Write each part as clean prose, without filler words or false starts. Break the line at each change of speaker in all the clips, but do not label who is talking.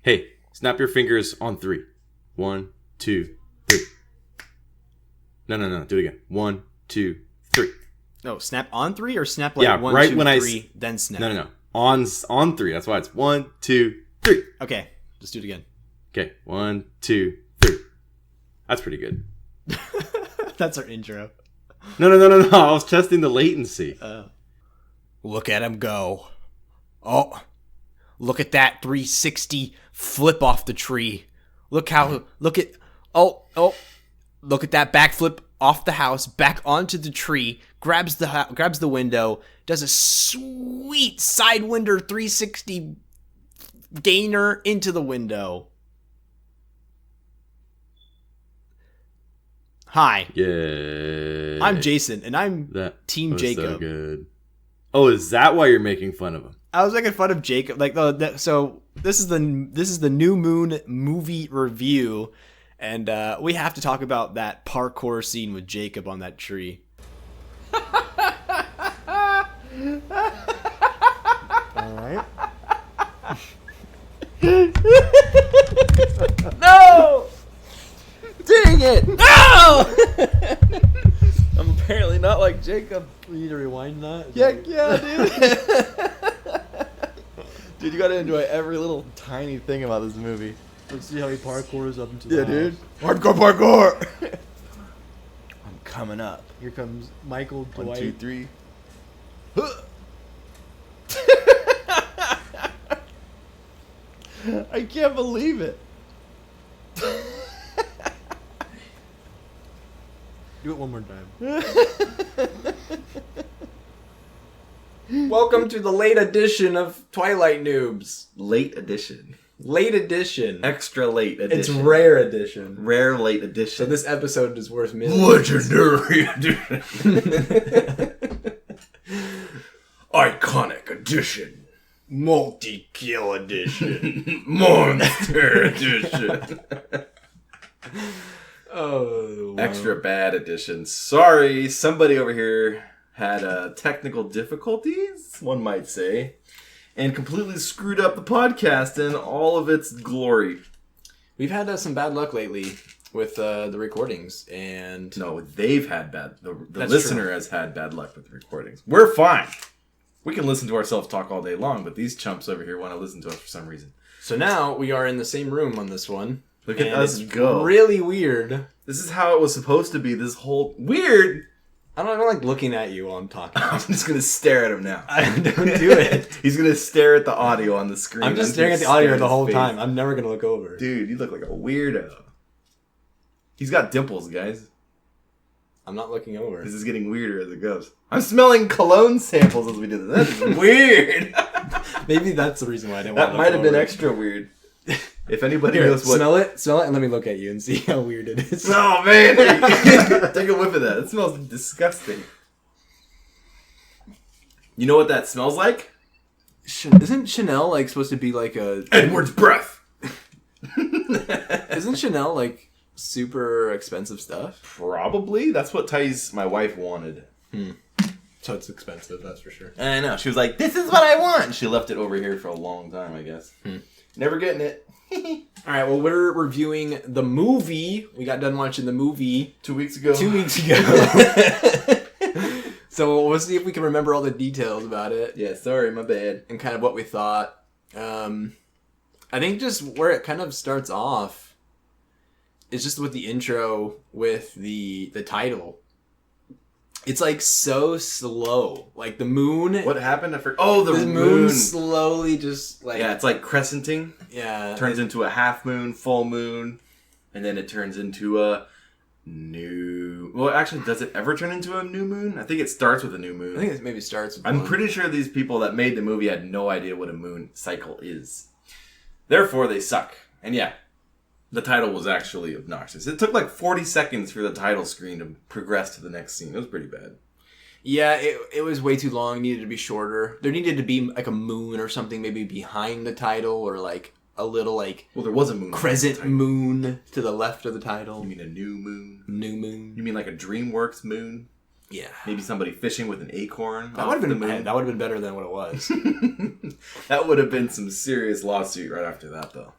Hey, snap your fingers on 3. 1, 2, 3. No. Do it again. 1, 2, 3.
No, snap on 3 or snap like 1,
right
2,
when
3, then snap?
No. On 3. That's why it's 1, 2, 3.
Okay, let's do it again.
Okay, 1, 2, 3. That's pretty good.
That's our intro.
No. I was testing the latency.
Look at him go. Oh, look at that 360 flip off the tree. Look at look at that backflip off the house, back onto the tree, grabs the window, does a sweet sidewinder 360 gainer into the window. Hi.
Yeah.
I'm Jason, and I'm Team
was
Jacob.
So good. Oh, is that why you're making fun of him?
I was making fun of Jacob. So this is the New Moon movie review, and we have to talk about that parkour scene with Jacob on that tree. All right.
No! Dang it! No! I'm apparently not like Jacob.
We need to rewind that.
Yeah, dude. Dude, you gotta enjoy every little tiny thing about this movie.
Let's see how he parkours up into the house.
Dude. Parkour! I'm coming up.
Here comes Michael,
1,
Dwight.
2, 3. I can't believe it.
Do it one more time.
Welcome to the late edition of Twilight Noobs.
Late edition.
Late edition.
Extra late edition.
It's rare edition.
Rare late edition.
So this episode is worth millions.
Legendary edition. Iconic edition.
Multi-kill edition.
Monster edition.
Oh, wow.
Extra bad edition. Sorry, somebody over here had technical difficulties, one might say, and completely screwed up the podcast in all of its glory.
We've had some bad luck lately with the recordings, and
No, they've had bad. The
That's
listener
true.
has had bad luck with the recordings. We're fine. We can listen to ourselves talk all day long, but these chumps over here want to listen to us for some reason.
so now we are in the same room on this one.
Look at
and
us
it's
go.
Really weird.
This is how it was supposed to be. This whole weird.
I don't like looking at you while I'm talking.
I'm just gonna stare at him now.
I don't do it.
He's gonna stare at the audio on the screen.
I'm just
I'm
staring at
gonna
the audio
stare at
the
his
whole
face.
time. I'm never gonna look over.
Dude, you look like a weirdo. He's got dimples, guys.
I'm not looking over.
This is getting weirder as it goes. I'm smelling cologne samples as we do this. That's weird.
Maybe that's the reason why I didn't want
That
to
might have been
over.
extra weird. If anybody
Here,
knows what...
smell it, and let me look at you and see how weird it is.
Oh, man. Take a whiff of that. It smells disgusting. You know what that smells like?
Isn't Chanel like supposed to be like a?
Edward's breath.
Isn't Chanel like super expensive stuff?
Probably. That's what my wife wanted.
So it's expensive, that's for sure.
I know. She was like, this is what I want. She left it over here for a long time, I guess. Never getting it.
All right, well, we're reviewing the movie. We got done watching the movie
2 weeks ago.
2 weeks ago. So we'll see if we can remember all the details about it
Yeah, sorry, my bad.
and kind of what we thought. I think just where it kind of starts off is just with the intro with the title. It's like so slow. Like the moon.
What happened? Oh, the
moon slowly just like
Yeah, it's like crescenting.
yeah.
Turns into a half moon, full moon, and then it turns into a new... Well, actually, does it ever turn into a new moon? I think it starts with a new moon.
I think it maybe starts with
I'm
one.
pretty sure these people that made the movie had no idea what a moon cycle is. Therefore, they suck. And yeah, the title was actually obnoxious. It took like 40 seconds for the title screen to progress to the next scene. It was pretty bad.
Yeah, it was way too long. It needed to be shorter. There needed to be like a moon or something maybe behind the title, or like a little like
Well, there was a moon.
crescent moon to the left of the title.
You mean a new moon?
New moon.
You mean like a DreamWorks moon?
Yeah.
Maybe somebody fishing with an acorn?
That would have been
the moon?
that would have been better than what it was.
That would have been some serious lawsuit right after that, though.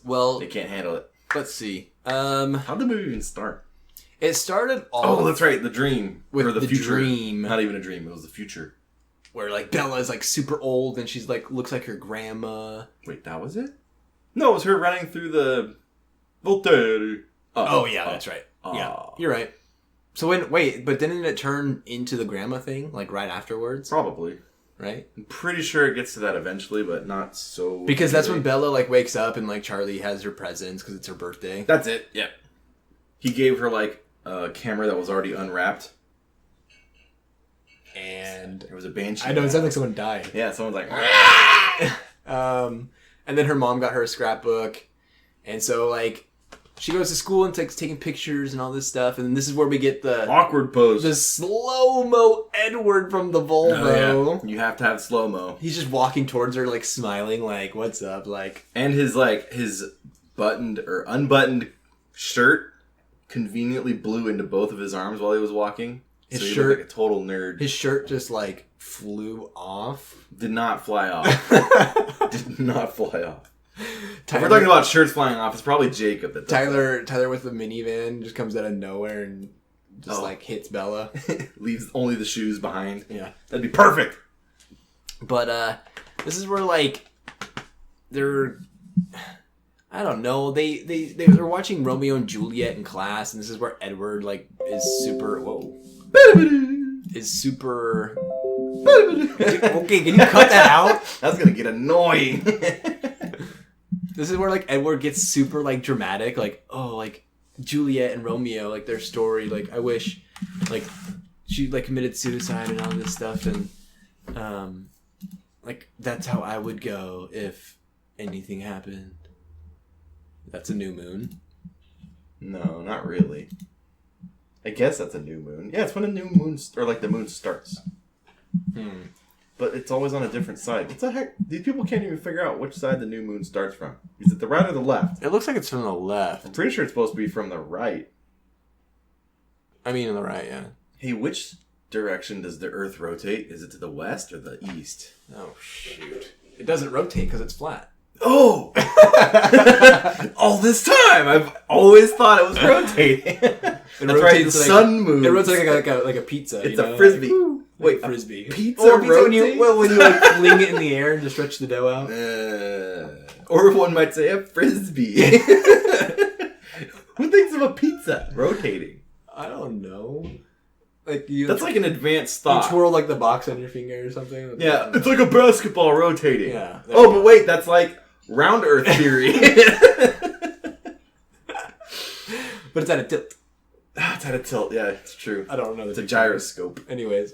Well,
They can't handle it.
let's see.
How'd the movie even start?
It started off
Oh, that's right. The dream.
with
or the future.
dream.
Not even a dream. It was the future.
Where like Bella is like super old and she's like looks like her grandma.
Wait, that was it? No, it was her running through the Voltaire.
Oh yeah, that's right. Yeah, you're right. So but didn't it turn into the grandma thing like right afterwards?
Probably.
Right?
I'm pretty sure it gets to that eventually, but not so.
Because that's when
early.
Bella like wakes up and like Charlie has her presents because it's her birthday.
That's it. Yeah. He gave her like a camera that was already unwrapped.
And
There was a banshee.
I know it sounds like someone died.
Yeah, someone's like.
And then her mom got her a scrapbook, and so like she goes to school and taking pictures and all this stuff, and then this is where we get the
Awkward pose.
slow mo Edward from the Volvo.
Oh, yeah. You have to have slow mo.
He's just walking towards her, like smiling, like "What's up?" Like,
And his buttoned or unbuttoned shirt conveniently blew into both of his arms while he was walking.
His
so he
shirt-
looked like a total nerd.
his shirt just like flew off.
Did not fly off. Did not fly off. If
Tyler,
we're talking about shirts flying off, it's probably Jacob that does
Tyler with the minivan just comes out of nowhere and just
Oh.
like hits Bella.
that. Leaves only the shoes behind.
Yeah.
That'd be perfect.
But this is where like they're I don't know, they're watching Romeo and Juliet in class, and this is where Edward like is super okay, can you cut that out?
That's gonna get annoying.
This is where like Edward gets super like dramatic, like oh like Juliet and Romeo, like their story, like I wish like she like committed suicide and all this stuff, and like that's how I would go if anything happened. That's a new moon.
No, not really. I guess that's a new moon. Yeah, it's when a new moon or like the moon starts. But it's always on a different side. What the heck? These people can't even figure out which side the new moon starts from. Is it the right or the left?
It looks like it's from the left.
I'm pretty sure it's supposed to be from the right.
I mean, on the right, yeah.
Hey, which direction does the Earth rotate? Is it to the west or the east?
Oh shoot! It doesn't rotate because it's flat.
Oh! All this time, I've always thought it was rotating. That's right, the sun moves.
It rotates like a pizza.
It's
you know?
a frisbee.
Like,
Wait,
frisbee.
pizza
Or when you
rotates?
like fling it in the air and just stretch the dough out.
Or one might say a frisbee. Who thinks of a pizza rotating?
I don't know. Like you.
That's like an advanced
you
thought.
twirl like the box on your finger or something.
Yeah, it's like a basketball rotating.
Yeah.
Oh, but wait, that's like round Earth theory.
But it's at a tilt.
It's at a tilt. Yeah, it's true.
I don't know.
It's a gyroscope.
Anyways,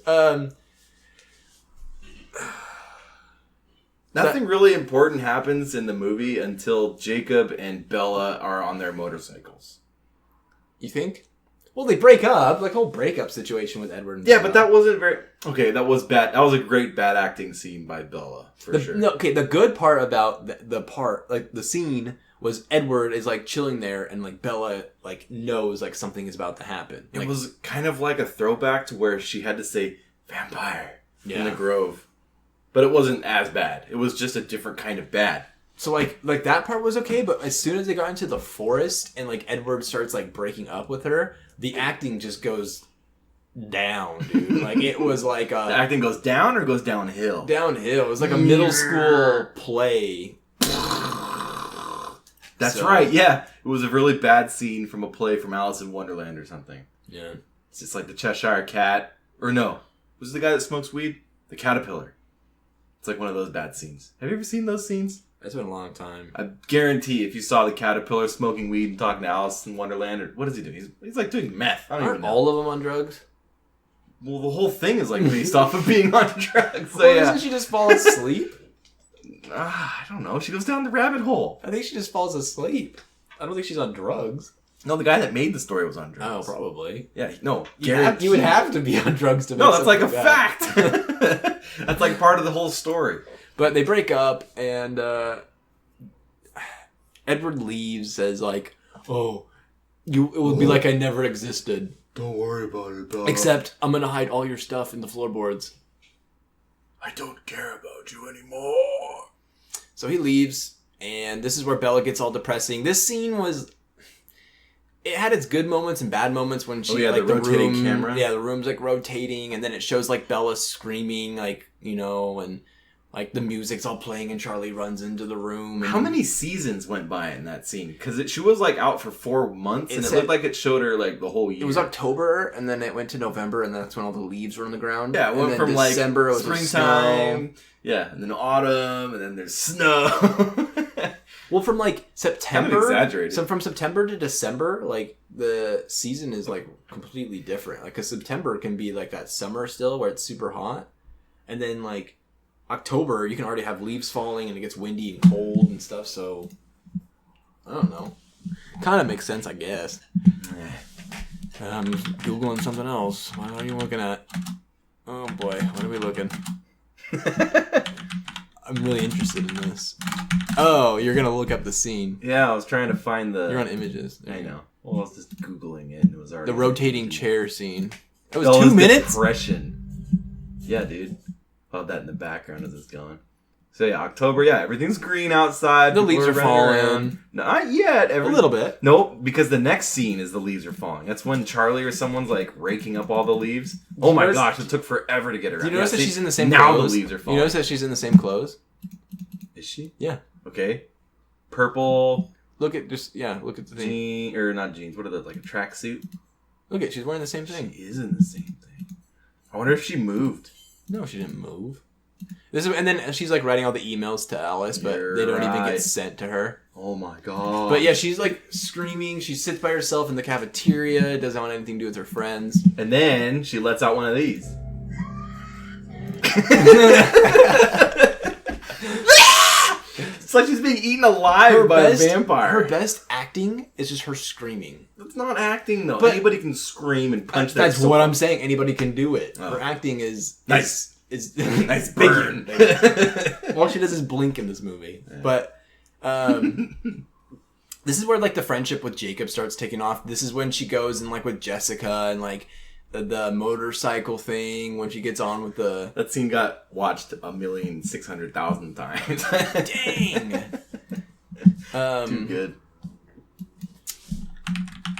Nothing really important happens in the movie until Jacob and Bella are on their motorcycles.
you think? Well, they break up. Like whole breakup situation with Edward. And
Yeah,
Bella.
but that wasn't very... Okay, that was bad. That was a great bad acting scene by Bella, for sure.
No, okay, the good part about the part, like the scene, was Edward is like chilling there, and like Bella like knows like something is about to happen.
It
Like,
was kind of like a throwback to where she had to say vampire in the grove. But it wasn't as bad. It was just a different kind of bad.
so like that part was okay, but as soon as they got into the forest and like Edward starts like breaking up with her, the acting just goes down, dude. Like it was like
The acting goes down or goes downhill?
downhill. It was like a middle school play.
That's
So-
right, yeah. It was a really bad scene from a play from Alice in Wonderland or something.
Yeah.
It's just like the Cheshire Cat. Or no. Was it the guy that smokes weed? The Caterpillar. It's like one of those bad scenes. Have you ever seen those scenes?
It's been a long time.
I guarantee if you saw the Caterpillar smoking weed and talking to Alice in Wonderland, or what is he doing? He's like doing meth. I don't even
Aren't
know.
all of them on drugs?
Well, the whole thing is like based off of being on drugs. So
Well,
yeah.
doesn't she just fall asleep?
I don't know. She goes down the rabbit hole.
I think she just falls asleep. I don't think she's on drugs.
No, the guy that made the story was on
Oh,
drugs.
probably.
Yeah, no.
You would have to be on drugs to make
No, that's like a
something that.
fact. That's like part of the whole story.
But they break up, and Edward leaves, says like, "Oh, it will be like I never existed.
Don't worry about it, Bella.
Except I'm gonna hide all your stuff in the floorboards."
I don't care about you anymore.
So he leaves, And this is where Bella gets all depressing. This scene was... It had its good moments and bad moments when she,
the rotating camera.
Yeah, the room's like rotating, and then it shows like Bella screaming, like, you know, and like the music's all playing, and Charlie runs into the room. And
how many seasons went by in that scene? Because she was like out for 4 months, and it looked like it showed her like the whole year.
It was October, and then it went to November, and that's when all the leaves were on the ground.
Yeah, it went from
December,
like springtime. Yeah, and then autumn, and then there's snow.
Well, from like September,
kind of exaggerated.
So from September to December, like the season is like completely different. Like, 'cause September can be like that summer still where it's super hot, and then like October you can already have leaves falling and it gets windy and cold and stuff. So I don't know. Kind of makes sense, I guess. I'm googling something else. What are you looking at? Oh boy, what are we looking? I'm really interested in this. Oh, you're gonna look up the scene.
Yeah, I was trying to find the...
You're on images.
I know. Well, I was just Googling it, and it was already...
The rotating chair scene. It was
Oh,
2 minutes?
Depression. Yeah, dude. Oh, that in the background as it's going. So yeah, October, yeah, everything's green outside.
The
people
leaves are
running
falling.
around. Not yet.
A little bit.
Nope, because the next scene is the leaves are falling. That's when Charlie or someone's like raking up all the leaves. Oh my gosh, it took forever to get her out.
Do you notice that she's in the same
now
clothes?
The leaves are falling.
You notice that she's in the same clothes?
Is she?
Yeah.
Okay. Purple
Look at look at the thing.
jean, or not jeans, what are those, like a tracksuit?
Look at, she's wearing the same thing.
She is in the same thing. I wonder if she moved.
No, she didn't move. And then she's like writing all the emails to Alice, but they don't even get sent to her.
Oh my god.
But yeah, she's like screaming. She sits by herself in the cafeteria, doesn't want anything to do with her friends.
And then she lets out one of these. It's like she's being eaten alive by a vampire.
Her best acting is just her screaming.
That's not acting though.
But
anybody can scream and punch their
That's
soul.
what I'm saying. Anybody can do it.
Oh.
Her acting is
Nice.
Is
Nice
Thank
burn.
you. All she does is blink in this movie. Yeah. But this is where like the friendship with Jacob starts taking off. This is when she goes and like with Jessica and like the motorcycle thing when she gets on with the...
That scene got watched 1,600,000 times.
Dang!
Too good.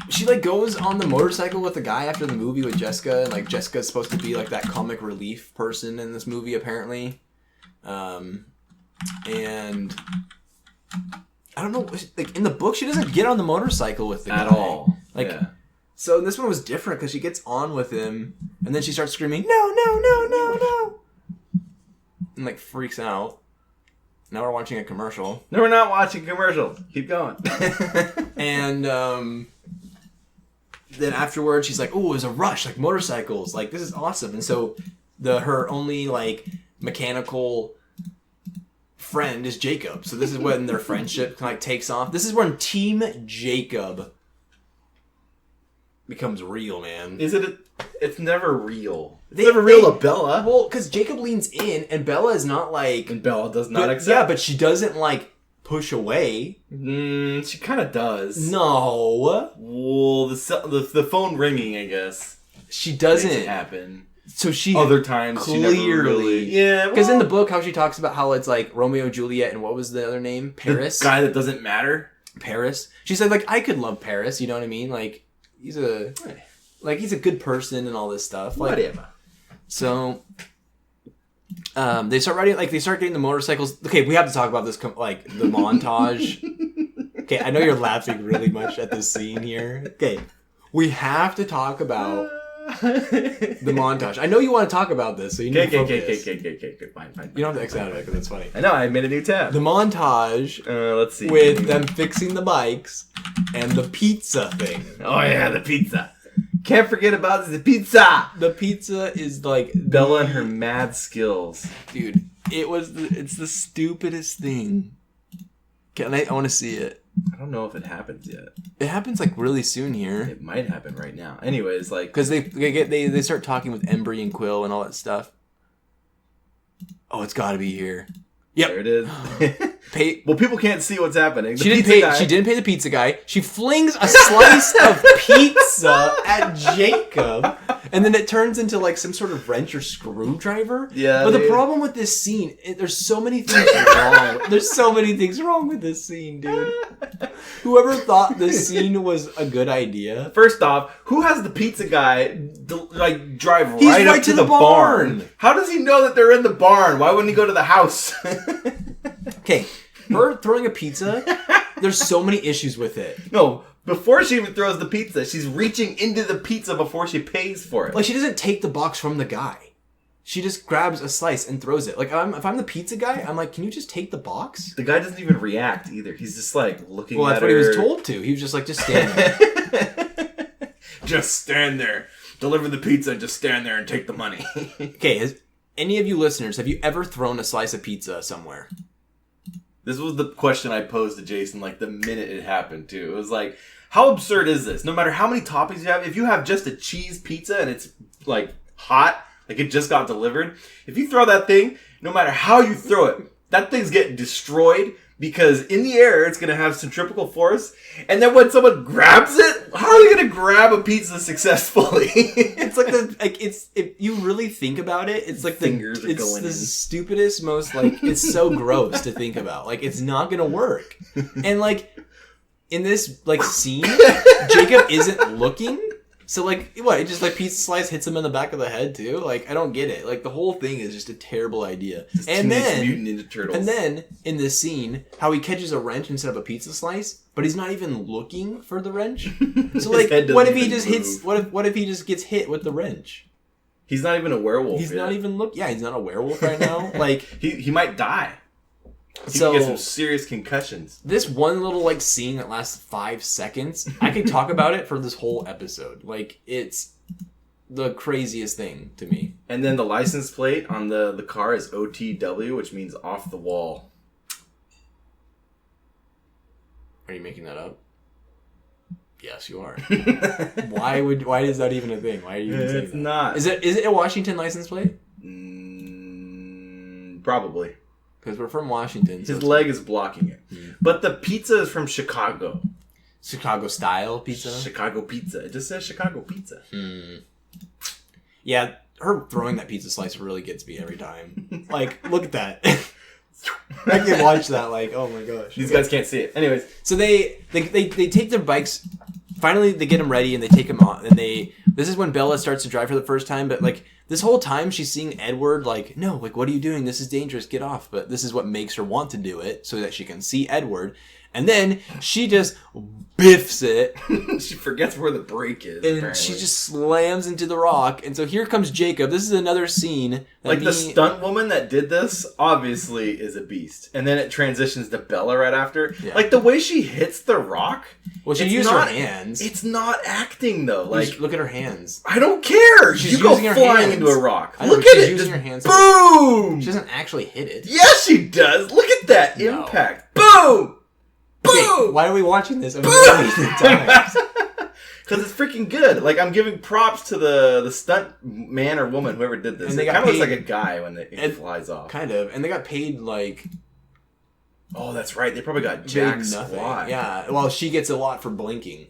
She like goes on the motorcycle with the guy after the movie with Jessica, and like Jessica's supposed to be like that comic relief person in this movie apparently. And I don't know, like in the book she doesn't get on the motorcycle with the guy
at all.
Like,
yeah.
So this one was different because she gets on with him, and then she starts screaming, "No, no, no, no, no!" and like freaks out. Now we're watching a commercial.
No, we're not watching commercials. Keep going.
And then afterwards, she's like, "Oh, it was a rush, like motorcycles. Like this is awesome." And so her only like mechanical friend is Jacob. So this is when their friendship like takes off. This is when Team Jacob becomes real, man.
Is it? It's never real. It's never real to Bella.
Well, because Jacob leans in, and Bella is not like...
And Bella does not accept.
Yeah, but she doesn't like push away.
She kind of does.
No.
Well, the phone ringing, I guess.
She doesn't.
Makes it happen.
So she...
Other times,
clearly...
she never really... Yeah,
because in the book, how she talks about how it's like Romeo, Juliet, and what was the other name? Paris?
The guy that doesn't matter?
Paris. She said, like, I could love Paris, you know what I mean? Like... He's a good person and all this stuff. Like,
whatever.
So, they start riding. Like they start getting the motorcycles. Okay, we have to talk about this. Like the montage. Okay, I know you're laughing really much at this scene here. Okay, we have to talk about the montage. I know you want to talk about this, so you need to focus.
Fine.
You don't have to exit out of it because it's funny.
I know. I made a new tab.
The montage.
Let's see.
With them fixing the bikes and the pizza thing.
Oh yeah, the pizza. Can't forget about the pizza.
The pizza is like
Bella and her mad skills,
dude. It's the stupidest thing. I want to see it.
I don't know if it happens yet.
It happens like really soon here.
It might happen right now. Anyways, like
because they start talking with Embry and Quill and all that stuff. Oh, it's got to be here. Yep.
There it is.
pay.
Well, people can't see what's happening.
She didn't pay the pizza guy. She flings a slice of pizza at Jacob, and then it turns into like some sort of wrench or screwdriver.
Yeah.
But the problem with this scene, there's so many things wrong. There's so many things wrong with this scene, dude. Whoever thought this scene was a good idea.
First off, who has the pizza guy drive
He's
right
right
up
to
to
the
the barn? How does he know that they're in the barn? Why wouldn't he go to the house?
Okay, her throwing a pizza, there's so many issues with it.
No, before she even throws the pizza, she's reaching into the pizza before she pays for it.
Like, she doesn't take the box from the guy. She just grabs a slice and throws it. Like, if I'm the pizza guy, I'm like, can you just take the box?
The guy doesn't even react either. He's just like looking
Well,
at
that's
her.
what he was told to. He was just like, just stand there.
Just stand there. Deliver the pizza and just stand there and take the money.
Okay, has any of you listeners, have you ever thrown a slice of pizza somewhere?
This was the question I posed to Jason like the minute it happened too. It was like, how absurd is this? No matter how many toppings you have, if you have just a cheese pizza and it's like hot, like it just got delivered, if you throw that thing, no matter how you throw it, that thing's getting destroyed because in the air it's gonna have centrifugal force, and then when someone grabs it, how are they gonna grab a pizza successfully?
It's like if you really think about it, it's like
Fingers are
it's
going
the
in.
stupidest, most like it's so gross to think about. Like, it's not gonna work. And like in this like scene, Jacob isn't looking. So like what? It just like pizza slice hits him in the back of the head too. Like, I don't get it. Like, the whole thing is just a terrible idea. And
Teenage Mutant Ninja Turtles.
And then in this scene, how he catches a wrench instead of a pizza slice, but he's not even looking for the wrench. So like,
head doesn't
what if he
even
just
move.
hits? What if he just gets hit with the wrench?
He's not even a werewolf.
He's
yet.
not even look. Yeah, he's not a werewolf right now. Like,
He might die. He
so
can get some serious concussions.
this one little like scene that lasts 5 seconds, I could talk about it for this whole episode. Like, it's the craziest thing to me.
And then the license plate on the car is OTW, which means off the wall.
Are you making that up? Yes, you are. Why is that even a thing? Why are you even saying
It's
that?
not.
Is it a Washington license plate?
Probably.
Because we're from Washington. So
His leg is blocking it. But the pizza is from Chicago.
Chicago style pizza.
Chicago pizza. It just says Chicago pizza.
Yeah, her throwing that pizza slice really gets me every time. Like, look at that. I can watch that. Like, oh my gosh.
These guys can't see it. Anyways,
So they take their bikes. Finally, they get them ready and they take them on. And this is when Bella starts to drive for the first time. But like, this whole time she's seeing Edward like, no, like, what are you doing? This is dangerous. Get off. But this is what makes her want to do it so that she can see Edward. And then she just biffs it.
she forgets where the brake is.
And
apparently.
she just slams into the rock. And so here comes Jacob. This is another scene. That
Like, the stunt woman that did this obviously is a beast. And then it transitions to Bella right after.
Yeah.
Like, the way she hits the rock.
Well, she
it's
used her
not-
hands.
It's not acting, though. Like,
Look at her hands.
I don't care.
She's
You go
using her
flying
hands.
into a rock.
I know,
Look
but
at
she's
it.
using
Just
her hands.
boom.
She doesn't actually hit it.
Yes, she does. Look at that
No.
impact. Boom.
Okay,
Boom.
why are we watching this? A million times.
Because it's freaking good. Like, I'm giving props to the stunt man or woman, whoever did this.
And they
It
got
kind of looks
paid-
like a guy when it
and-
flies off.
Kind of. And they got paid like
Oh, that's right. They probably got
big
jack
nothing.
squat.
Yeah. Well, she gets a lot for blinking.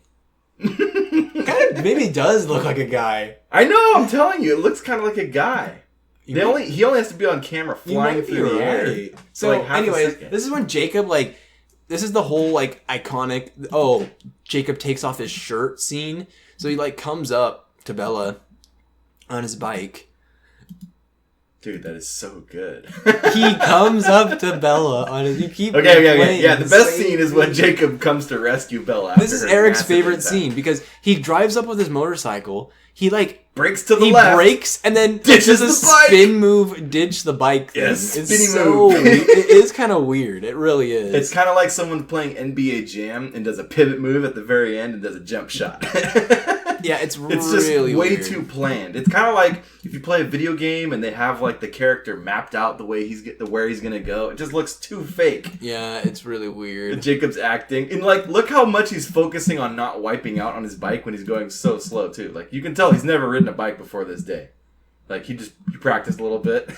Kind of maybe does look like a guy.
I know. I'm telling you, it looks kind of like a guy. He only has to be on camera
You
flying
might be
through the air.
right.
for
So,
like half a
anyways,
second.
this is when Jacob like. This is the whole like iconic. Oh, Jacob takes off his shirt scene. So he like comes up to Bella on his bike.
Dude, that is so good.
He comes up to Bella on his. You keep
Okay.
playing
Yeah, the best
same
scene is when Jacob comes to rescue Bella.
This is
after her
Eric's
massive
favorite
impact.
scene because he drives up with his motorcycle. He like
Breaks to the
he
left.
brakes and then
Ditches
does a
the bike.
spin move, ditch the bike thing.
Yes,
It's
spinny
so
move.
weird. It is kind of weird. It really is.
It's kind of like someone playing NBA Jam and does a pivot move at the very end and does a jump shot.
yeah, it's
It's just
really
way
weird.
too planned. It's kind of like if you play a video game and they have like the character mapped out the way where he's gonna go. It just looks too fake.
Yeah, it's really weird.
Jacob's acting and like look how much he's focusing on not wiping out on his bike when he's going so slow too. Like you can tell he's never ridden a bike before this day. Like he practiced a little bit.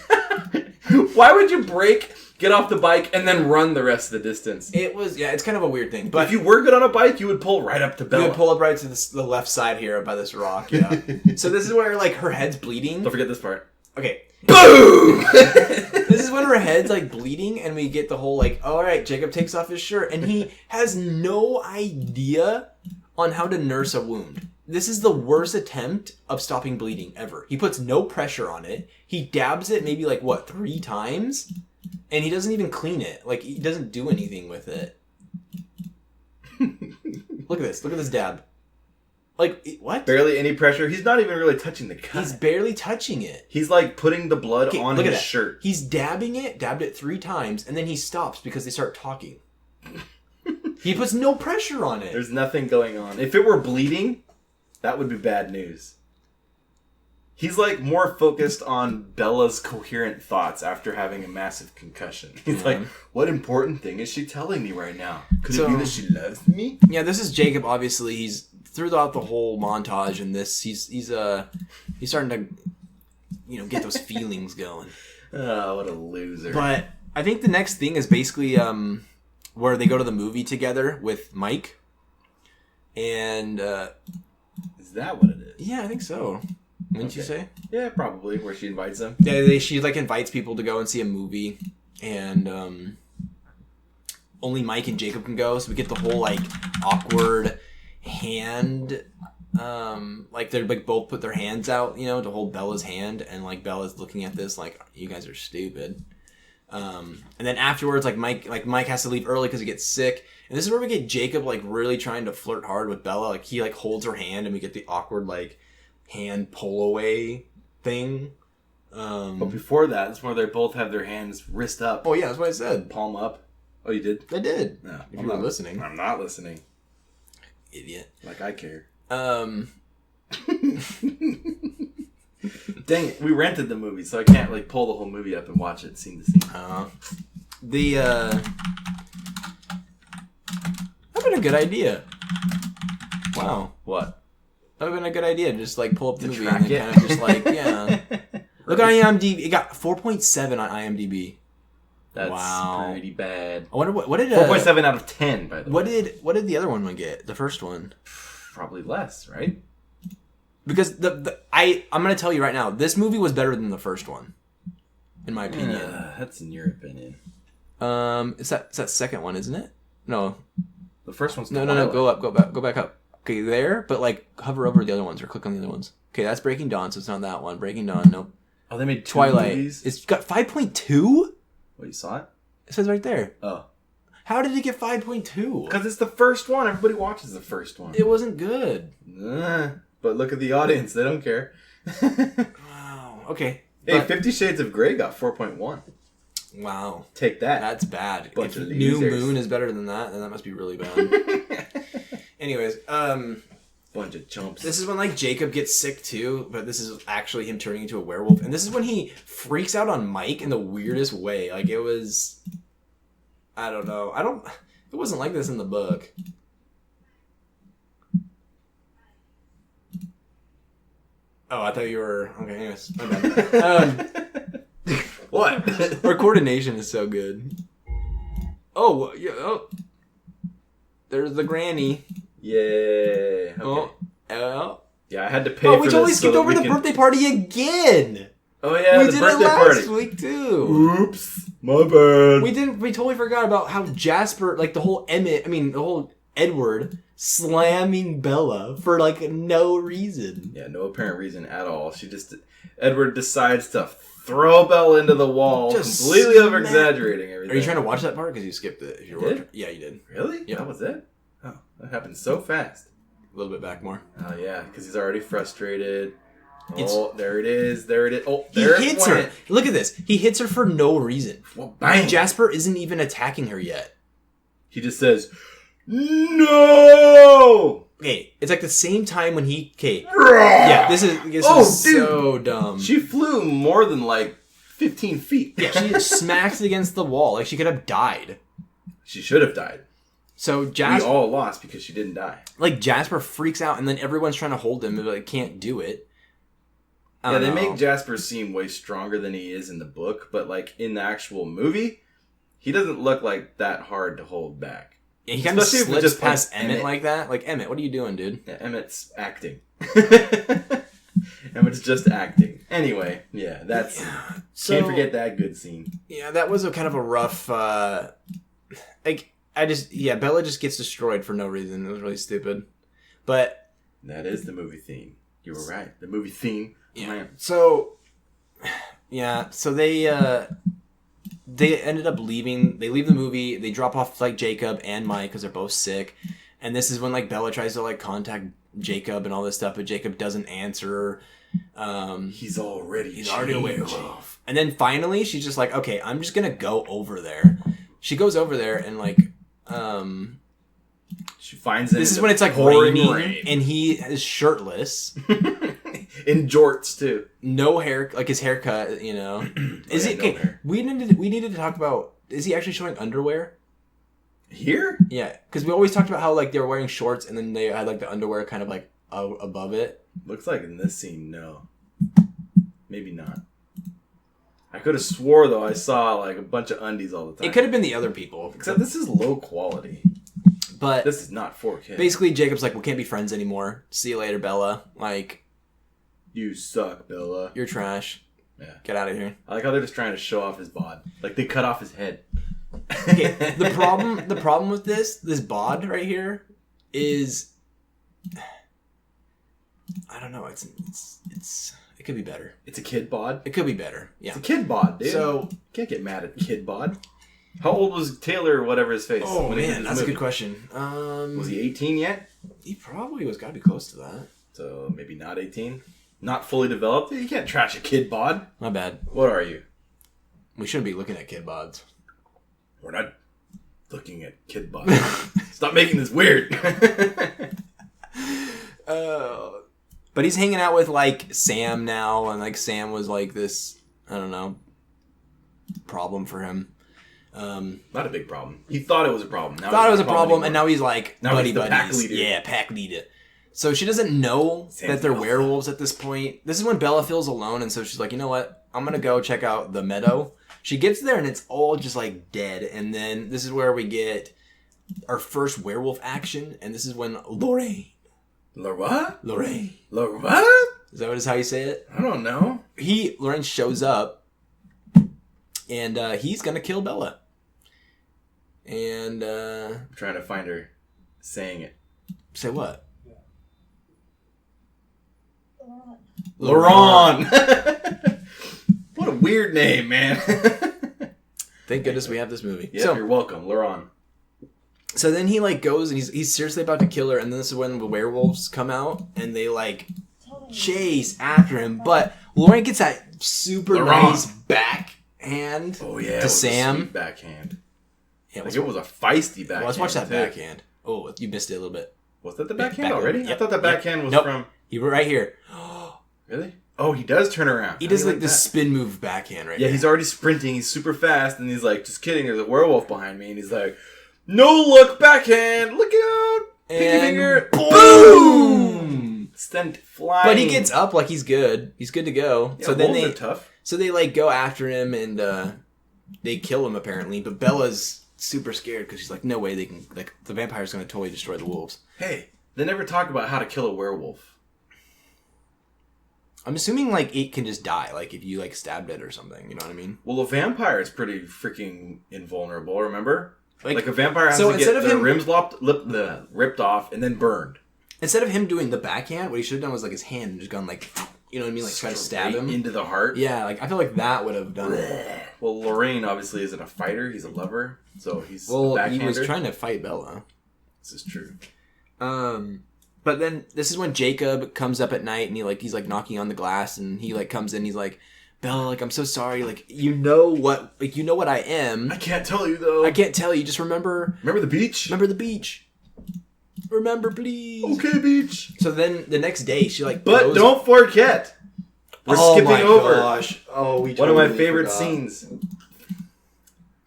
Why would you brake? get off the bike, and then run the rest of the distance.
It was, yeah, it's kind of a weird thing.
But
But
if you were good on a bike, you would pull right up to
you
Bella.
would pull up right to the left side here by this rock, yeah. So this is where, like, her head's bleeding.
Don't forget this part.
Okay.
Boom!
This is when her head's, like, bleeding, and we get the whole, like, all right, Jacob takes off his shirt, and he has no idea on how to nurse a wound. This is the worst attempt of stopping bleeding ever. He puts no pressure on it. He dabs it maybe, like, 3 times? And he doesn't even clean it. Like, he doesn't do anything with it. Look at this. Look at this dab. Like, what?
Barely any pressure. He's not even really touching the cut.
He's barely touching it.
He's like putting the blood on
look at
his
that.
shirt.
He's dabbed it 3 times, and then he stops because they start talking. He puts no pressure on it.
There's nothing going on. If it were bleeding, that would be bad news. He's like more focused on Bella's coherent thoughts after having a massive concussion. He's like, what important thing is she telling me right now? Could it be that she loves me?
Yeah, this is Jacob. Obviously, he's throughout the whole montage, and this he's starting to get those feelings going.
Oh, what a loser!
But I think the next thing is basically where they go to the movie together with Mike, and
is that what it is?
yeah, I think so. Wouldn't you say?
Yeah, probably. Where she invites them.
Yeah, she like invites people to go and see a movie, and only Mike and Jacob can go. So we get the whole like awkward hand, like they're like both put their hands out, to hold Bella's hand, and like Bella's looking at this like, you guys are stupid. And then afterwards, like Mike has to leave early because he gets sick, and this is where we get Jacob like really trying to flirt hard with Bella. Like he like holds her hand, and we get the awkward like hand pull away thing.
But before that, it's where they both have their hands wrist up.
Oh yeah, that's what I said.
Palm up. Oh, you did?
I did.
No,
If you were listening.
I'm not listening.
Idiot.
Like I care.
Um,
Dang it, we rented the movie, so I can't like pull the whole movie up and watch it scene to scene.
That'd been a good idea. Wow.
What?
That would have been a good idea. Just like pull up the
To
movie
track
and then
it.
kind of just like, yeah. Look at IMDb. It got 4.7 on IMDb.
That's
Wow.
pretty bad.
I wonder what did
4.7 out of 10, by the way.
what did the other one get? The first one?
Probably less, right?
Because I'm gonna tell you right now, this movie was better than the first one, in my opinion.
That's in your opinion.
It's that second one, isn't it? No,
The first one's
no. Go back up. Okay, there, but like hover over the other ones or click on the other ones. Okay, that's Breaking Dawn, so it's not that one. Breaking Dawn, nope.
Oh, they made two
Twilight.
movies?
It's got 5.2.
What, you saw it?
It says right there.
Oh.
How did it get 5.2?
Because it's the first one. Everybody watches the first one.
It wasn't good.
But look at the audience. They don't care.
Wow. Okay.
Hey,
But-
50 Shades of Grey got 4.1.
Wow.
Take that.
That's bad.
Bunch
If
of
New
losers.
Moon is better than that, then that must be really bad. Anyways,
Bunch of chumps.
this is when like Jacob gets sick too, but this is actually him turning into a werewolf, and this is when he freaks out on Mike in the weirdest way. Like it was, I don't know. It wasn't like this in the book. Oh, I thought you were okay. Anyways, my bad.
What?
Our coordination is so good. Oh, yeah. Oh, there's the granny.
Yeah. Okay.
Oh.
Yeah, I had to pay
Oh,
for
we
this.
totally
so
skipped
that
over
we
the
can...
birthday party again.
Oh, yeah,
We
the
did
birthday
it last
party.
week too.
Oops. My bad.
We totally forgot about how Jasper, like the whole Edward slamming Bella for like no reason.
Yeah, no apparent reason at all. Edward decides to throw Bella into the wall,
Just
completely
smack-
over-exaggerating everything.
Are you trying to watch that part? Because you skipped it. If you
I did?
watching. Yeah, you did.
Really?
Yeah.
That was it? Oh, that happened so fast.
A little bit back more.
Oh, yeah, because he's already frustrated.
It's-
Oh, there it is. There it is. Oh,
He
there
hits
it went.
her. Look at this. He hits her for no reason.
Well, bang.
Jasper isn't even attacking her yet.
He just says, no!
Okay, it's like the same time when he. Okay, yeah, this is
Oh,
so dumb.
She flew more than like 15 feet.
Yeah, she just smacks against the wall like she could have died.
She should have died.
So
We
Jasper,
all lost because she didn't die.
like Jasper freaks out, and then everyone's trying to hold him, but like can't do it. I
Yeah,
don't
they
know.
make Jasper seem way stronger than he is in the book, but like in the actual movie, he doesn't look like that hard to hold back.
Yeah, he kind of
Especially if it's
slips
just
past
like
Emmett
Emmett.
like that. Like, Emmett, what are you doing, dude?
Yeah, Emmett's acting. Emmett's just acting. Anyway, yeah, that's...
So,
can't forget that good scene.
Yeah, that was a kind of a rough... Bella just gets destroyed for no reason. It was really stupid. But...
That is the movie theme. You were right. The movie theme.
Yeah.
Man.
So they ended up leaving. They leave the movie. They drop off like Jacob and Mike because they're both sick. And this is when like Bella tries to like contact Jacob and all this stuff, but Jacob doesn't answer.
He's already
a werewolf. And then finally, she's just like, okay, I'm just gonna go over there. She goes over there and like,
she finds
this is when it's like raining and he is shirtless.
In jorts too.
No hair, like his haircut, you know. Is it?
No
Okay,
hair.
we needed to talk about. Is he actually showing underwear?
Here?
Yeah, because we always talked about how like they were wearing shorts and then they had like the underwear kind of like above it.
Looks like in this scene, no. Maybe not. I could have swore though I saw like a bunch of undies all the time.
It could have been the other people,
Except this is low quality.
but
This is not 4K.
basically Jacob's like, we can't be friends anymore. See you later, Bella. Like,
You suck, Bella.
you're trash.
Yeah.
Get out of here.
I like how they're just trying to show off his bod. Like they cut off his head.
Okay, the problem with this bod right here is, I don't know. It could be better.
It's a kid bod.
It could be better. Yeah.
It's a kid bod, dude.
So
Can't get mad at kid bod. How old was Taylor or whatever his face?
oh
when he did
man,
this
that's a
movie?
good question.
Was he 18 yet?
He probably was got to be close to that.
So maybe not 18. Not fully developed. You can't trash a kid bod.
My bad.
What are you?
We shouldn't be looking at kid bods.
We're not looking at kid bod. Stop making this weird.
But he's hanging out with like Sam now, and like Sam was like this, I don't know, problem for him.
Not a big problem. He thought it was a problem. Now
Thought it
it's
was a
not
problem, and
anymore.
now he's like
Now
buddy
he's the
buddies.
pack leader.
Yeah, pack leader. So she doesn't know
Sam's
that they're
alpha.
werewolves at this point. This is when Bella feels alone, and so she's like, you know what? I'm gonna go check out the meadow. She gets there, and it's all just like dead. And then this is where we get our first werewolf action, and this is when Lorraine.
Lorraine?
Lorraine.
Lorraine?
Is that what is how you say it?
I don't know.
Lawrence shows up, and he's gonna kill Bella. And
I'm trying to find her saying it.
say what?
Laurent. What a weird name, man.
Thank goodness we have this movie.
Yeah, you're welcome, Laurent.
So then he like goes and he's seriously about to kill her, and then this is when the werewolves come out and they like chase after him. But Lauren gets that super
Laurent.
nice backhand
Oh yeah, it
to
was a
Sam.
sweet backhand.
Yeah,
Like it was a feisty backhand.
let's watch that
too.
backhand. Oh, you missed it a little bit.
Was that the backhand
Backhand.
already? I
Yep.
thought that backhand was
Nope.
from.
He right here.
Really? Oh, he does turn around.
He
How
does
do you
like this
that?
spin move backhand right
Yeah,
here.
he's already sprinting. He's super fast, and he's like, "Just kidding. There's a werewolf behind me." And he's like, "No look backhand. Look out! Pinky
And
finger.
boom!
Sent flying."
But he gets up like he's good. He's good to go.
Yeah,
so then
wolves
they
are tough.
So they like go after him and they kill him apparently. But Bella's super scared because she's like, no way they can, like, the vampire's going to totally destroy the wolves.
Hey, they never talk about how to kill a werewolf.
I'm assuming like it can just die, like if you like stabbed it or something. You know what I mean?
Well, a vampire is pretty freaking invulnerable. Remember,
Like
like a vampire has
so
to
instead
get
of
their
him-
rims ripped off and then burned.
instead of him doing the backhand, what he should have done was like his hand and just gone like, you know what I mean, like try to stab
Straight
him.
into the heart.
Yeah, like I feel like that would have done it.
Well, Lorraine obviously isn't a fighter; he's a lover, so he's
Well,
a
he was
backhander.
trying to fight Bella.
This is true.
But then this is when Jacob comes up at night and he's like knocking on the glass and he like comes in. He's like, Bella, like I'm so sorry. Like you know what I am.
I can't tell you though.
I can't tell you. Just remember
Remember the beach?
the beach. Remember, please.
Okay, beach.
So then the next day she like
But
goes-
don't forget, we're
Oh
skipping
my
over
gosh. Oh, we
one of my
totally
favorite
forgot.
scenes.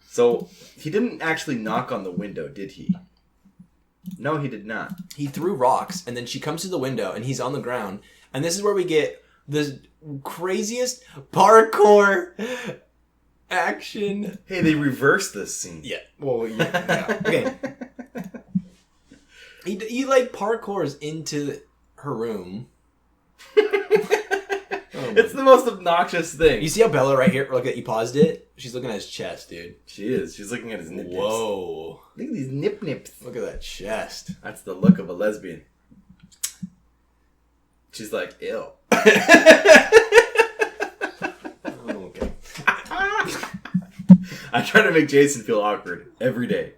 So he didn't actually knock on the window, did he? No, he did not.
He threw rocks and then she comes to the window and he's on the ground and this is where we get the craziest parkour action.
Hey, they reversed this scene.
Yeah. Well, yeah. Okay. He like parkours into her room.
It's the most obnoxious thing.
You see how Bella right here? Look at you paused it. She's looking at his chest, dude.
She is. She's looking at his nip nips.
Whoa!
Look at these nip nips.
Look at that chest.
That's the look of a lesbian. She's like, ew.
Okay.
I try to make Jason feel awkward every day.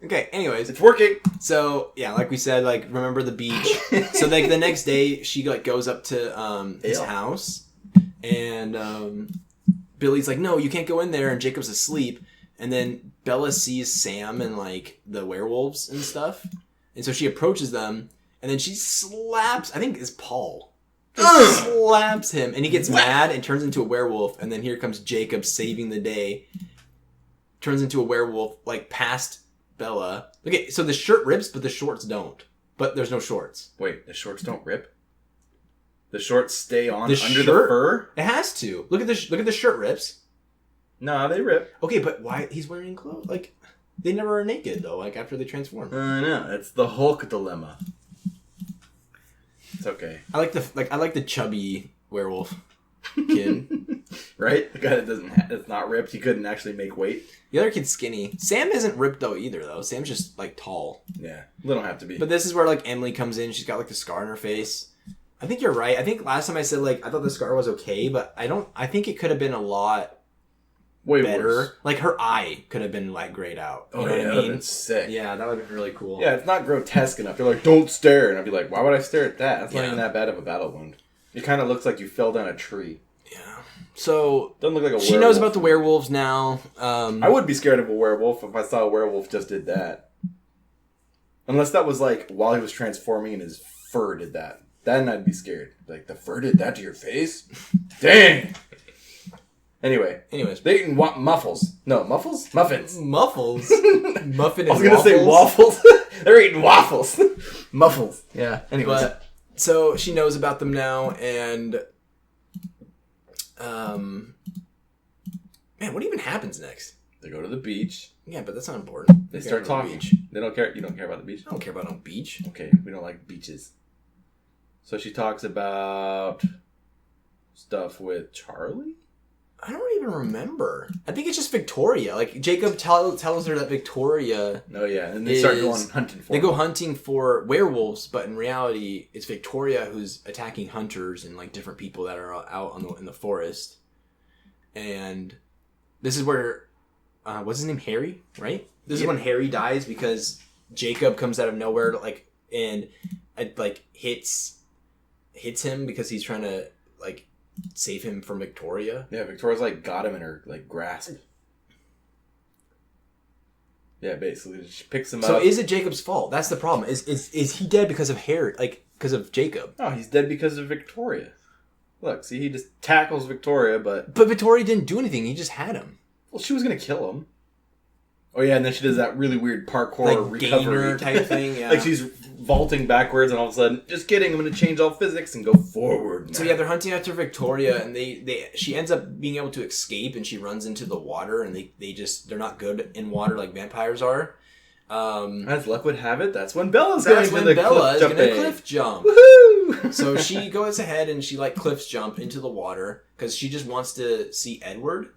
Okay. Anyways,
It's working.
so yeah, like we said, like remember the beach. So like the next day, she like goes up to his
Ew.
house, and Billy's like, no, you can't go in there, and Jacob's asleep. And then Bella sees Sam and like the werewolves and stuff, and so she approaches them, and then she slaps. I think it's Paul. Just slaps him, and he gets mad and turns into a werewolf. And then here comes Jacob saving the day. Turns into a werewolf, like past Bella. Okay, so the shirt rips, but the shorts don't. But there's no shorts.
Wait, the shorts don't rip? The shorts stay on
The
under the
shirt-
fur?
It has to. Look at the shirt rips.
No, they rip.
Okay, but why he's wearing clothes? Like they never are naked though. Like after they transform.
I know. It's the Hulk dilemma. It's okay.
I like the chubby werewolf kid.
Right? The guy that that's not ripped, he couldn't actually make weight.
The other kid's skinny. Sam isn't ripped though either though. Sam's just like tall.
Yeah. They don't have to be.
But this is where like Emily comes in. She's got like the scar on her face. I think you're right. I think last time I said like I thought the scar was okay, but I think it could have been a lot
way
better.
worse.
Like her eye could have been like grayed out. You know
yeah,
what I
that would've
mean?
been sick.
Yeah, that would have been really cool.
Yeah, it's not grotesque enough. They're like, don't stare. And I'd be like, why would I stare at that? That's not
Yeah.
even that bad of a battle wound. It kind of looks like you fell down a tree.
Yeah. So
Doesn't look like a werewolf.
she knows about the werewolves now.
I would be scared of a werewolf if I saw a werewolf just did that. Unless that was like while he was transforming and his fur did that. Then I'd be scared. Like, the fur did that to your face? Dang! Anyways, they eating muffles. No, muffles? Muffins.
Muffles. Muffin and
I was going to say waffles. They're eating waffles. Muffles. Yeah. Anyways.
But so she knows about them now, and man, what even happens next?
They go to the beach.
Yeah, but that's not important.
They start
Go to the
talking.
beach.
They don't care. You don't care about the beach?
I don't care about no beach.
Okay, we don't like beaches. So she talks about stuff with Charlie?
I don't even remember. I think it's just Victoria. Like Jacob tells her that Victoria.
Oh yeah, and they start going hunting for
They
them.
go hunting for werewolves, but in reality, it's Victoria who's attacking hunters and like different people that are out in the forest. And this is where what's his name? Harry, right? This is when Harry dies because Jacob comes out of nowhere, and hits him because he's trying to like save him from Victoria.
Yeah, Victoria's like got him in her like grasp. Yeah, basically she picks him
So
up.
is it Jacob's fault? That's the problem. Is he dead because of Harry? Like because of Jacob?
No, he's dead because of Victoria. Look, see, he just tackles Victoria, but
Victoria didn't do anything. He just had him.
well, she was gonna kill him. Oh yeah, and then she does that really weird parkour
Like
recovery
gainer type thing. Yeah.
like she's vaulting backwards, and all of a sudden, just kidding, I'm gonna change all physics and go forward.
So yeah, they're hunting after Victoria, and she ends up being able to escape, and she runs into the water, and they're not good in water like vampires are.
As luck would have it, that's when Bella's
That's
going
when
to the
Bella is
cliff
gonna
jumping.
cliff jump.
Woohoo!
So she goes ahead and she like cliffs jump into the water because she just wants to see Edward.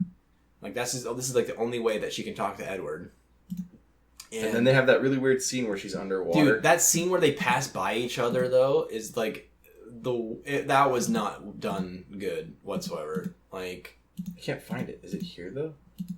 Like this is like the only way that she can talk to Edward.
And then they have that really weird scene where she's underwater.
Dude, that scene where they pass by each other though is like that was not done good whatsoever. Like
I can't find it. Is it here though?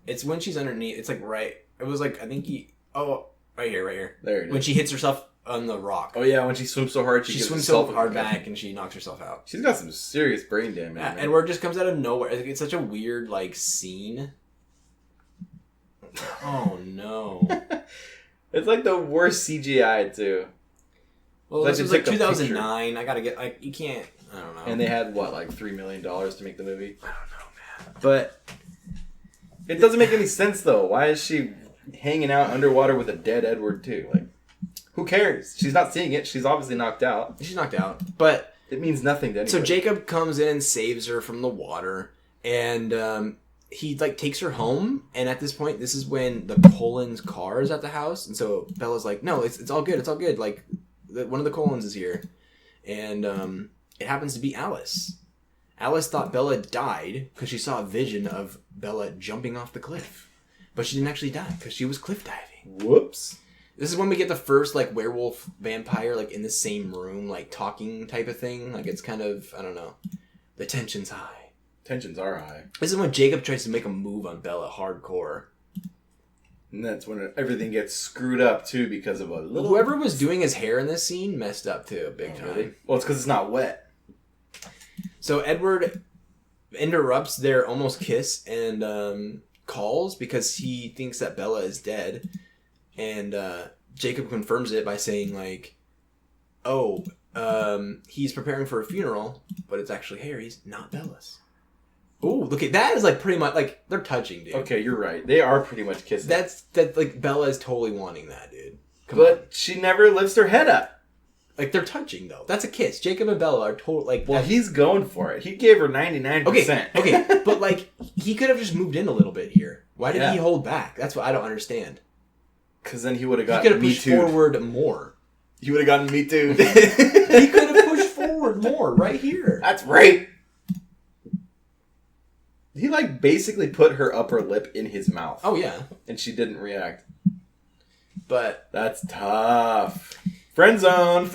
it's when she's underneath. It's like right. It was like I think right here.
There it is.
When she hits herself on the rock.
Oh yeah, when she swims so hard,
She
gives
swims so
herself a
hard
concussion.
back and she knocks herself out.
She's got some serious brain damage.
Yeah,
man.
Edward just comes out of nowhere. It's such a weird like scene. Oh no.
It's like the worst CGI too.
Well,
Like
this
they
was like
took a
2009. I gotta get like you can't. I don't know.
And they had what, like $3 million to make the movie?
I don't know, man.
But it doesn't make any sense though. Why is she hanging out underwater with a dead Edward too? Like, who cares? She's not seeing it. She's obviously knocked out.
She's knocked out. But
It means nothing to anybody.
so Jacob comes in and saves her from the water, and he like takes her home, and at this point, this is when the Colon's car is at the house, and so Bella's like, "No, it's all good. It's all good. Like, one of the Colons is here," and it happens to be Alice. Alice thought Bella died because she saw a vision of Bella jumping off the cliff, but she didn't actually die because she was cliff diving.
Whoops.
This is when we get the first like werewolf vampire like in the same room, like talking type of thing. Like it's kind of, I don't know, the tension's high.
Tensions are high.
This is when Jacob tries to make a move on Bella hardcore.
And that's when everything gets screwed up too because of a little.
Whoever was doing his hair in this scene messed up too, big time.
Really? Well, it's because it's not wet.
So Edward interrupts their almost kiss and calls because he thinks that Bella is dead. And Jacob confirms it by saying, like, oh, he's preparing for a funeral, but it's actually Harry's, not Bella's. Ooh, look at that is like pretty much like they're touching, dude.
Okay, you're right. They are pretty much kissing.
That like Bella is totally wanting that, dude.
But she never lifts her head up.
Like they're touching though. That's a kiss. Jacob and Bella are total like.
Well, he's going for it. He gave her 99%.
Okay, but like he could have just moved in a little bit here. Why did he hold back? That's what I don't understand.
Because then he would have gotten
He could have
Me
pushed
Too.
forward more.
He would have gotten Me Too.
He could have pushed forward more right here.
That's right. He like basically put her upper lip in his mouth.
Oh yeah,
And she didn't react.
but
That's tough. Friend zone.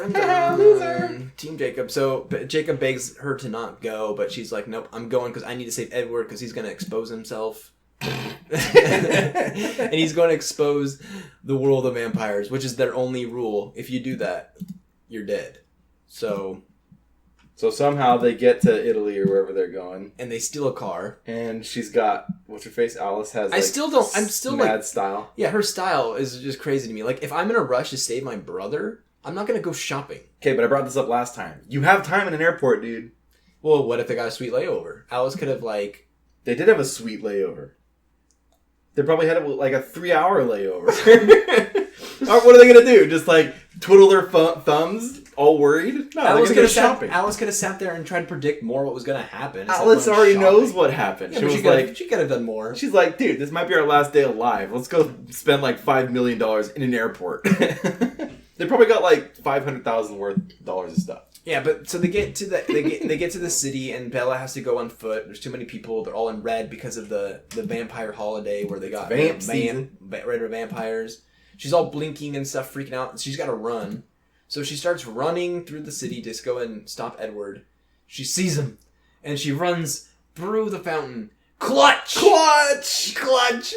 loser. Team Jacob. So Jacob begs her to not go, but she's like, "Nope, I'm going because I need to save Edward because he's going to expose himself." And he's going to expose the world of vampires, which is their only rule. If you do that, you're dead. So
somehow they get to Italy or wherever they're going,
and they steal a car.
and she's got what's her face? Alice has.
I
Like,
still don't. I'm still
mad
like,
style.
yeah, her style is just crazy to me. Like, if I'm in a rush to save my brother, I'm not going to go shopping.
Okay, but I brought this up last time. You have time in an airport, dude.
Well, what if they got a sweet layover? Alice could have like.
They did have a sweet layover. They probably had like a 3-hour layover. What are they gonna do? Just like twiddle their thumbs, all worried? No,
Alice
they're
could
gonna go shopping.
Alice could have sat there and tried to predict more what was going to happen. instead of
Alice
going
already
shopping.
knows what happened.
Yeah,
she
but
was
she could have done more.
she's like, dude, this might be our last day alive. Let's go spend like $5 million in an airport. They probably got like $500,000 worth of stuff.
Yeah, but so they get to they get to the city and Bella has to go on foot. There's too many people. They're all in red because of the vampire holiday where they got red vampires. She's all blinking and stuff, freaking out. She's got to run. So she starts running through the city to go and stop Edward. She sees him and she runs through the fountain. Clutch!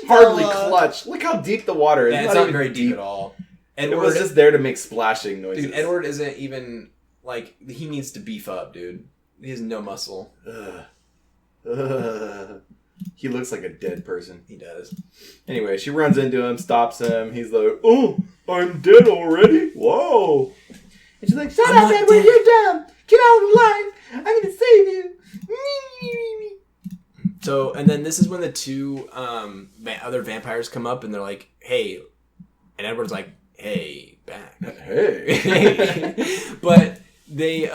Hardly
Bella. Clutch. Look how deep the water is.
Yeah, it's not very deep at all.
Edward, it was just there to make splashing noises.
Dude, Edward isn't even, like, he needs to beef up, dude. He has no muscle.
He looks like a dead person.
He does.
Anyway, she runs into him, stops him. He's like, oh, I'm dead already? Whoa. And she's like, shut up, Edward, you're dumb. Get out of life. I'm going to save you.
So, and then this is when the two other vampires come up and they're like, hey. And Edward's like, hey, back.
Hey.
But they're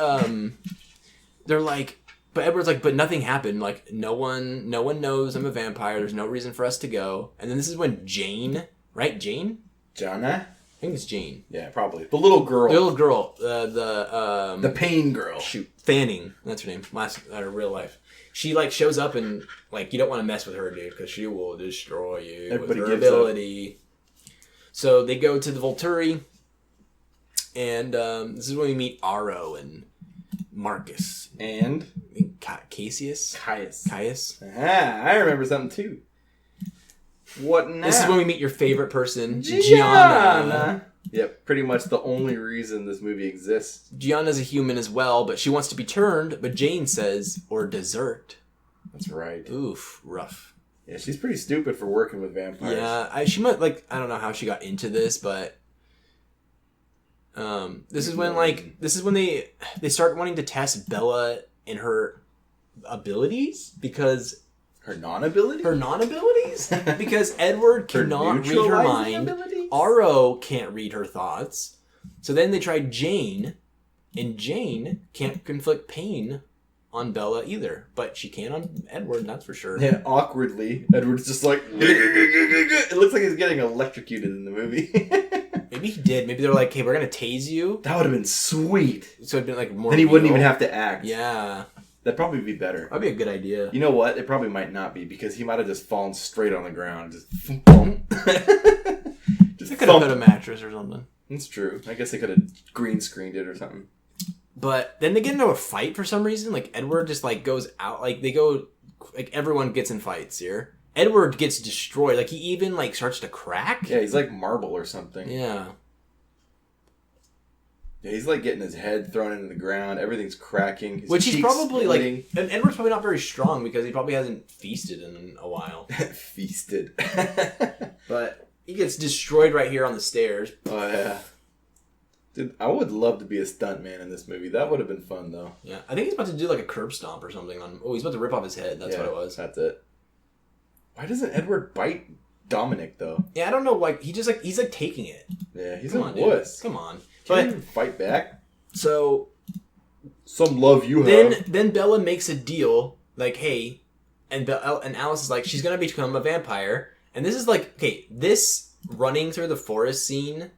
like, but Edward's like, but nothing happened. Like, no one knows I'm a vampire. There's no reason for us to go. And then this is when Jane, right? Jane?
Jana?
I think it's Jane.
Yeah, probably. The little girl.
The little girl. The
pain girl.
Shoot. Fanning. That's her name. Real life. She, like, shows up and, like, you don't want to mess with her, dude, because she will destroy you
Everybody
with her
gives
ability. Up. So they go to the Volturi, and this is when we meet Aro and Marcus.
And?
Cassius?
Caius. I remember something, too. What now?
This is when we meet your favorite person,
Gianna. Yep, pretty much the only reason this movie exists.
Gianna's a human as well, but she wants to be turned, but Jane says, or desert.
That's right.
Oof, rough.
Yeah, she's pretty stupid for working with vampires.
Yeah, she might, like, I don't know how she got into this, but this is when they start wanting to test Bella in her abilities because
her non-abilities?
Because Edward cannot read her mind. Aro can't read her thoughts. So then they tried Jane, and Jane can't inflict pain on Bella either, but she can on Edward, that's for sure.
Yeah, awkwardly, Edward's just like, it looks like he's getting electrocuted in the movie.
Maybe he did. Maybe they're like, hey, we're going to tase you.
That would have been sweet.
So it'd been like more
Then he wouldn't
real.
even have to act.
Yeah.
That'd probably be better.
That'd be a good idea.
You know what? It probably might not be, because he might have just fallen straight on the ground. Just boom. Just
They could have put a mattress or something.
That's true. I guess they could have green screened it or something.
But then they get into a fight for some reason. Like, Edward just, like, goes out. Like, they go... Like, everyone gets in fights here. Edward gets destroyed. Like, he even, like, starts to crack.
Yeah, he's like marble or something.
Yeah.
Yeah, he's like getting his head thrown into the ground. Everything's cracking. His
Which he's
cheeks
probably,
splitting.
like... And Edward's probably not very strong because he probably hasn't feasted in a while.
Feasted.
But he gets destroyed right here on the stairs.
Oh, yeah. Dude, I would love to be a stuntman in this movie. That would have been fun, though.
Yeah. I think he's about to do, like, a curb stomp or something on... Oh, he's about to rip off his head. That's
Yeah,
what it was.
That's it. Why doesn't Edward bite Dominic, though?
Yeah, I don't know why. He just, like... He's, like, taking it.
Yeah, he's
Come
a
on, dude.
wuss.
Come on.
Can't
But...
even fight back.
So...
Some love you have.
Then Bella makes a deal, like, hey, and Alice is like, she's gonna become a vampire, and this is like, okay, this running through the forest scene,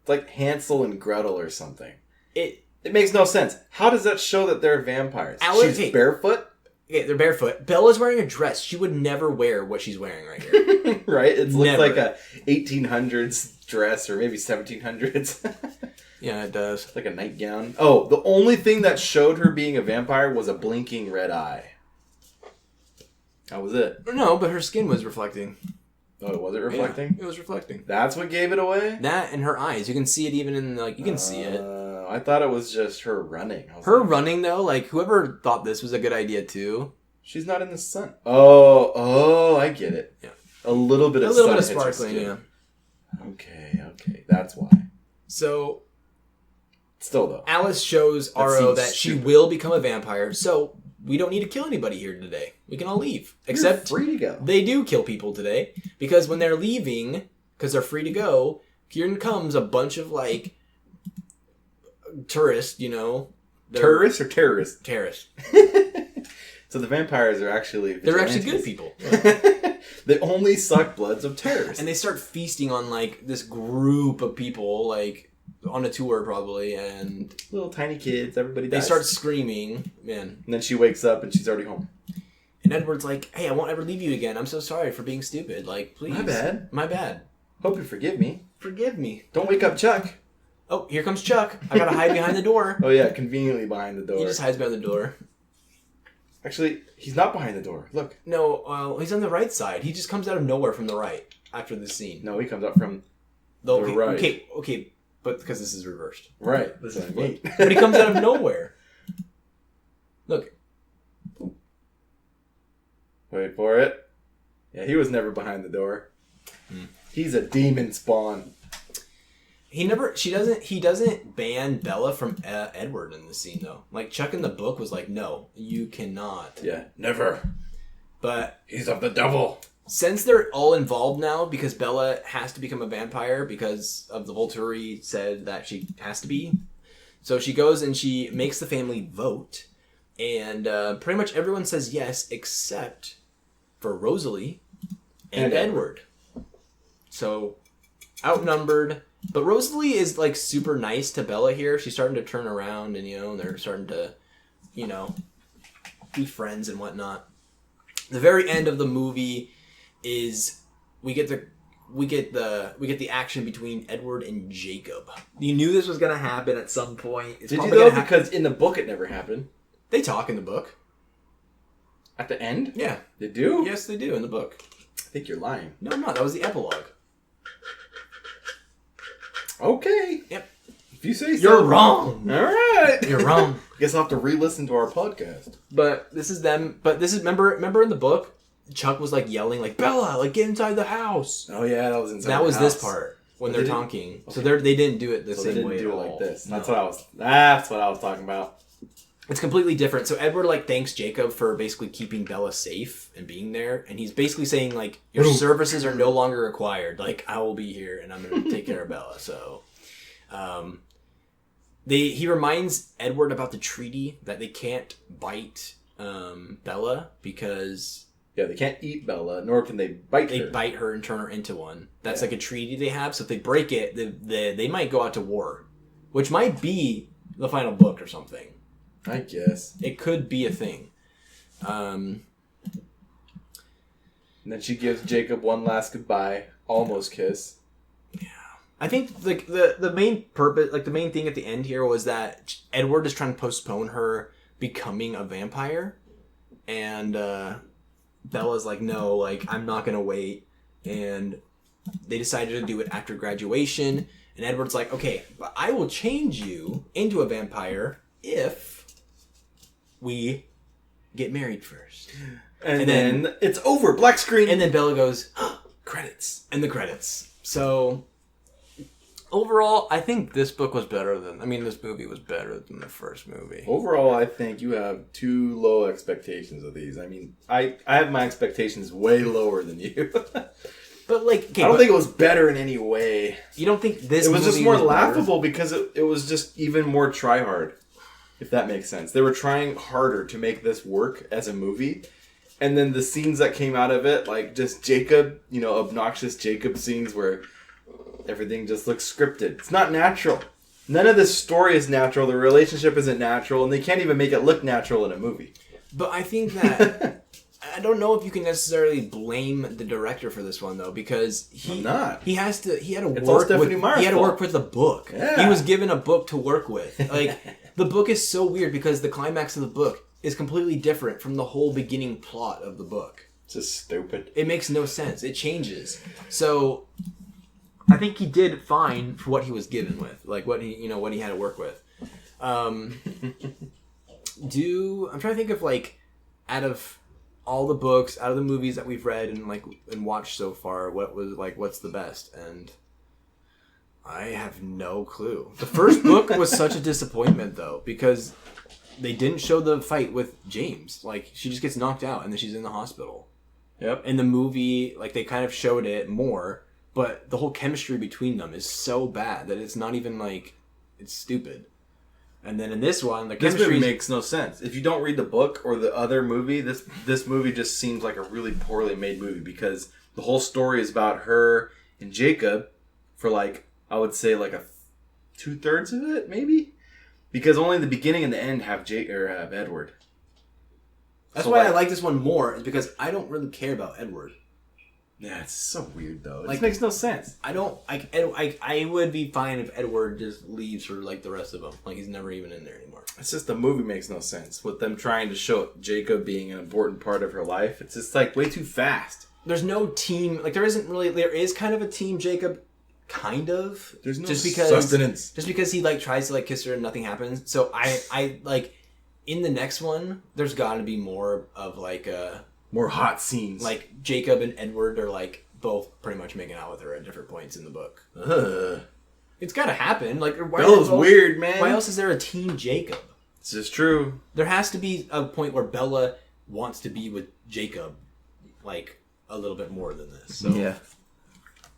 It's like Hansel and Gretel or something.
it
makes no sense. How does that show that they're vampires?
Alice-
She's barefoot?
okay, they're barefoot. Bella's wearing a dress. She would never wear what she's wearing right here.
Right? It looks
Never.
like a 1800s dress or maybe 1700s.
Yeah, it does.
Like a nightgown. Oh, the only thing that showed her being a vampire was a blinking red eye. That was it.
No, but her skin was reflecting.
Oh, was it reflecting?
Yeah, it was reflecting.
That's what gave it away?
That and her eyes. You can see it even in, like, you can see it.
I thought it was just her running. I was
Her
like,
running, though, like, whoever thought this was a good idea, too.
she's not in the sun. Oh, I get it.
Yeah.
A little bit
A
of
little
sun
bit of
hits her
sparkling,
skin.
yeah.
Okay. That's why.
So...
Still, though.
Alice shows
That
Aro
seems
that she
stupid.
will become a vampire, so we don't need to kill anybody here today. We can all leave. Except
You're free to go.
they do kill people today, because when they're leaving, because they're free to go, here comes a bunch of, like, tourists, you know.
Tourists or terrorists?
Terrorists.
So the vampires are actually
They're actually
vigilantes.
good people.
They only suck bloods of terrorists.
And they start feasting on, like, this group of people, like, on a tour probably, and
Little tiny kids, everybody
they
dies.
start screaming, man.
And then she wakes up and she's already home.
And Edward's like, hey, I won't ever leave you again. I'm so sorry for being stupid. Like, please.
My bad.
My bad.
Hope you forgive me.
Forgive me.
Don't wake up Chuck.
Oh, here comes Chuck. I gotta hide behind the door.
Oh yeah, conveniently behind the door.
He just hides behind the door.
Actually, he's not behind the door. Look.
No, he's on the right side. He just comes out of nowhere from the right after this scene.
No, he comes up from
The
right.
Okay, but because this is reversed.
right.
This
That's
is
what I mean.
But he comes out of nowhere. Look.
Wait for it. Yeah, he was never behind the door. He's a demon spawn.
He doesn't ban Bella from Edward in this scene, though. Like, Chuck in the book was like, no, you cannot.
Yeah, never.
But
He's of the devil.
since they're all involved now, because Bella has to become a vampire because of the Volturi said that she has to be, so she goes and she makes the family vote, and pretty much everyone says yes except for Rosalie and Edward. So, outnumbered. But Rosalie is, like, super nice to Bella here. She's starting to turn around and, you know, they're starting to, you know, be friends and whatnot. The very end of the movie is we get the action between Edward and Jacob. You knew this was gonna happen at some point. It's
Did you
probably
though?
gonna
Because in the book it never happened.
they talk in the book.
At the end?
Yeah.
They do?
Yes, they do in the book.
I think you're lying.
No, I'm not. That was the epilogue.
Okay.
Yep.
If you say so.
You're wrong.
All right.
You're wrong.
Guess I'll have to re-listen to our podcast.
But this is them. But this is remember in the book, Chuck was like yelling like Bella, like get inside the house.
Oh yeah, that was inside.
That
the
was
house.
this part when
But
they're
they didn't-
talking.
okay.
So they didn't do it the
So
same
they didn't
way
do
at
it like
all.
this.
No.
That's what I was talking about.
It's completely different. So Edward like thanks Jacob for basically keeping Bella safe and being there, and he's basically saying like your services are no longer required. Like I will be here and I'm gonna take care of Bella. So, he reminds Edward about the treaty that they can't bite Bella because
Yeah, they can't eat Bella, nor can they bite her.
they bite her and turn her into one. That's like a treaty they have. So if they break it, they might go out to war, which might be the final book or something.
I guess.
It could be a thing.
And then she gives Jacob one last goodbye, almost kiss.
I think like the main purpose, like the main thing at the end here was that Edward is trying to postpone her becoming a vampire, and Bella's like, no, like I'm not gonna wait, and they decided to do it after graduation, and Edward's like, okay, but I will change you into a vampire if we get married first.
And then it's over. Black screen.
And then Bella goes,
credits.
and the credits. So overall, I think this book was better than... I mean, this movie was better than the first movie.
Overall, I think you have too low expectations of these. I mean, I have my expectations way lower than you.
But like... Okay,
I don't think it was better in any way.
You don't think this
It was
movie
just more
was
laughable because it was just even more try-hard, if that makes sense. They were trying harder to make this work as a movie. And then the scenes that came out of it, like just Jacob, obnoxious Jacob scenes where everything just looks scripted. It's not natural. None of this story is natural. The relationship isn't natural. And they can't even make it look natural in a movie.
But I think that... I don't know if you can necessarily blame the director for this one, though, because he had to work with the book.
Yeah.
He was given a book to work with. Like, the book is so weird because the climax of the book is completely different from the whole beginning plot of the book.
It's just stupid.
It makes no sense. It changes. So I think he did fine for what he was given with, like what he had to work with. I'm trying to think of like out of all the books, out of the movies that we've read and watched so far, what's the best? And I have no clue. The first book was such a disappointment though, because they didn't show the fight with James. Like, she just gets knocked out and then she's in the hospital.
Yep.
In the movie, like, they kind of showed it more, but the whole chemistry between them is so bad that it's not even, like, it's stupid. And then in this one, the
This
chemistry
movie makes no sense. If you don't read the book or the other movie, this movie just seems like a really poorly made movie because the whole story is about her and Jacob for, like, I would say, like, 2/3 of it, maybe? Because only the beginning and the end have Edward.
That's why I like this one more, is because I don't really care about Edward.
Yeah, it's so weird though. It
Like,
just makes no sense.
I would be fine if Edward just leaves for like the rest of them. Like, he's never even in there anymore.
It's just the movie makes no sense. With them trying to show Jacob being an important part of her life, it's just like way too fast.
There's no team. Like, there is kind of a team Jacob. Kind of.
There's no
sustenance. Just because he like tries to like kiss her and nothing happens. So I like in the next one, there's got to be more of like
more hot scenes.
Like Jacob and Edward are like both pretty much making out with her at different points in the book. It's got to happen. Like,
Bella's weird, man.
Why else is there a team Jacob?
This is true.
There has to be a point where Bella wants to be with Jacob, like a little bit more than this. So.
Yeah,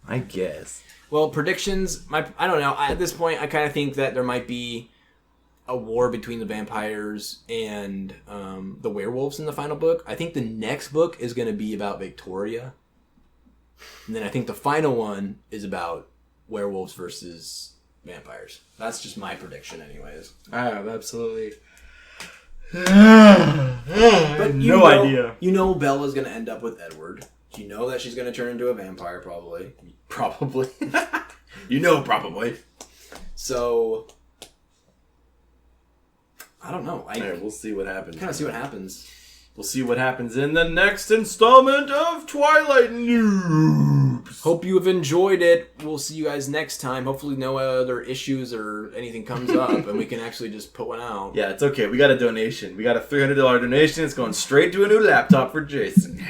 I guess.
Well, predictions, I don't know. At this point, I kind of think that there might be a war between the vampires and the werewolves in the final book. I think the next book is going to be about Victoria. And then I think the final one is about werewolves versus vampires. That's just my prediction anyways.
I have absolutely
but
no idea.
You know Bella's going to end up with Edward. You know that she's going to turn into a vampire, probably.
Probably. Probably.
So, I don't know.
Alright, we'll see what happens.
Kind of see what happens.
We'll see what happens in the next installment of Twilight News.
Hope you have enjoyed it. We'll see you guys next time. Hopefully no other issues or anything comes up and we can actually just put one out.
Yeah, it's okay. We got a donation. We got a $300 donation. It's going straight to a new laptop for Jason.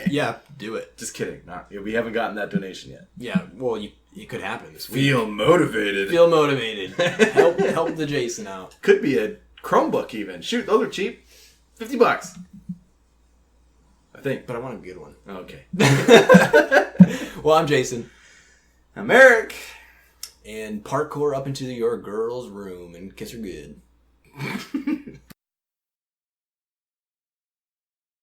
Yeah, do it.
Just kidding. We haven't gotten that donation yet.
Yeah, well, it could happen this week.
Feel motivated.
Help the Jason out.
Could be a Chromebook even. Shoot, those are cheap. $50. I think.
But I want a good one.
Okay.
Well, I'm Jason.
I'm Eric.
and parkour up into your girl's room and kiss her good.